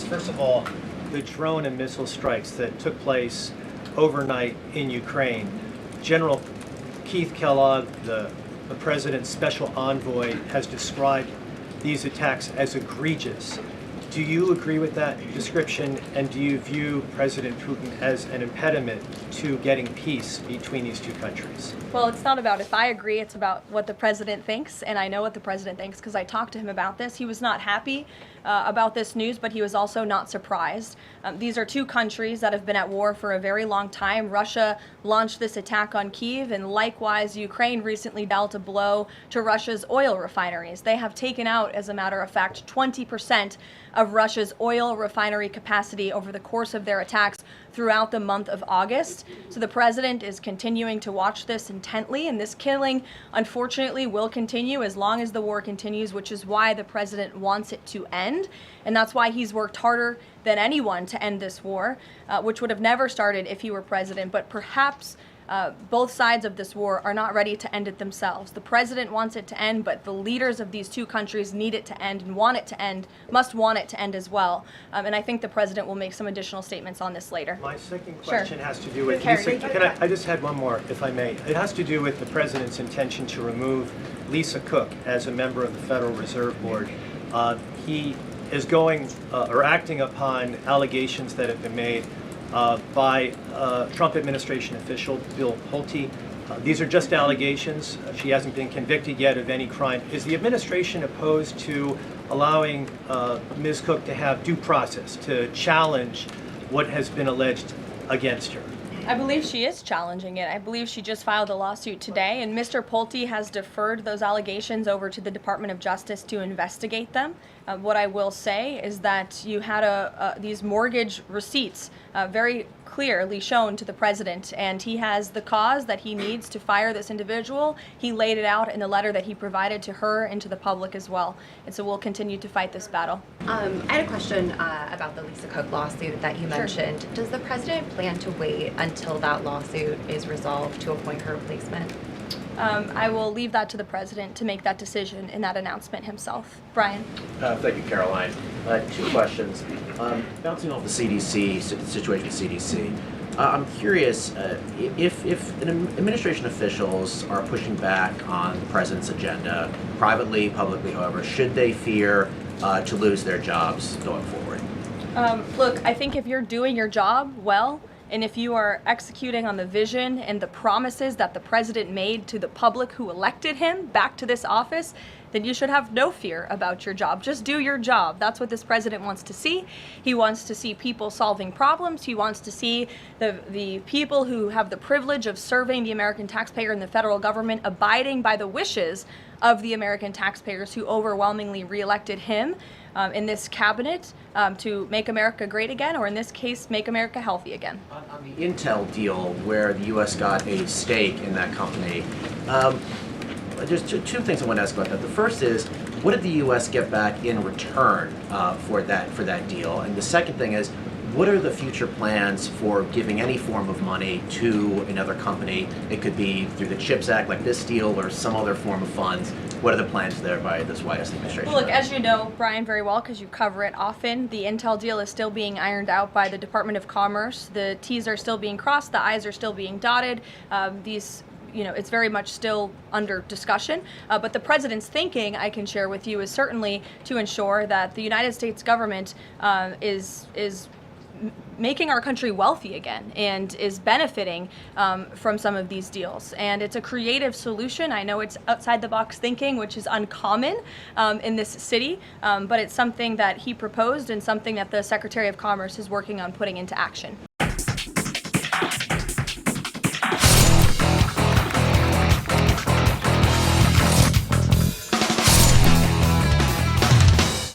First of all, the drone and missile strikes that took place overnight in Ukraine. General Keith Kellogg, the president's special envoy, has described these attacks as egregious. Do you agree with that description, and do you view President Putin as an impediment to getting peace between these two countries? Well, it's not about if I agree, it's about what the president thinks, and I know what the president thinks because I talked to him about this. He was not happy about this news, but he was also not surprised. These are two countries that have been at war for a very long time. Russia launched this attack on Kyiv, and likewise, Ukraine recently dealt a blow to Russia's oil refineries. They have taken out, as a matter of fact, 20% of Russia's oil refinery capacity over the course of their attacks throughout the month of August. So the president is continuing to watch this intently, and this killing, unfortunately, will continue as long as the war continues, which is why the president wants it to end. And that's why he's worked harder than anyone to end this war, which would have never started if he were president. But perhaps both sides of this war are not ready to end it themselves. The president wants it to end, but the leaders of these two countries need it to end and want it to end, must want it to end as well. And I think the president will make some additional statements on this later. My second question has to do with, Carrie, I just had one more, if I may. It has to do with the president's intention to remove Lisa Cook as a member of the Federal Reserve Board. He is going or acting upon allegations that have been made by Trump administration official Bill Pulte. These are just allegations. She hasn't been convicted yet of any crime. Is the administration opposed to allowing Ms. Cook to have due process, to challenge what has been alleged against her? I believe she is challenging it. I believe she just filed a lawsuit today, and Mr. Pulte has deferred those allegations over to the Department of Justice to investigate them. What I will say is that you had these mortgage receipts very clearly shown to the president, and he has the cause that he needs to fire this individual. He laid it out in the letter that he provided to her and to the public as well. And so we'll continue to fight this battle. I had a question about the Lisa Cook lawsuit that you mentioned. Sure. Does the president plan to wait until that lawsuit is resolved to appoint her replacement? I will leave that to the president to make that decision in that announcement himself. Brian. Thank you, Caroline. Two questions. Bouncing off the CDC, situation with CDC, I'm curious if administration officials are pushing back on the president's agenda, privately, publicly, however, should they fear to lose their jobs going forward? Look, I think if you're doing your job well, and if you are executing on the vision and the promises that the president made to the public who elected him back to this office, then you should have no fear about your job. Just do your job. That's what this president wants to see. He wants to see people solving problems. He wants to see the people who have the privilege of serving the American taxpayer and the federal government abiding by the wishes of the American taxpayers who overwhelmingly reelected him in this cabinet to make America great again, or in this case, make America healthy again. On the Intel deal, where the U.S. got a stake in that company, there's two things I want to ask about that. The first is, what did the U.S. get back in return for that deal? And the second thing is, what are the future plans for giving any form of money to another company? It could be through the CHIPS Act, like this deal, or some other form of funds. What are the plans there by this White House administration? Well, look, as you know, Brian, very well, because you cover it often, the Intel deal is still being ironed out by the Department of Commerce. The T's are still being crossed, the I's are still being dotted. It's very much still under discussion. But the president's thinking, I can share with you, is certainly to ensure that the United States government is making our country wealthy again and is benefiting from some of these deals. And it's a creative solution. I know it's outside the box thinking, which is uncommon in this city, but it's something that he proposed and something that the Secretary of Commerce is working on putting into action.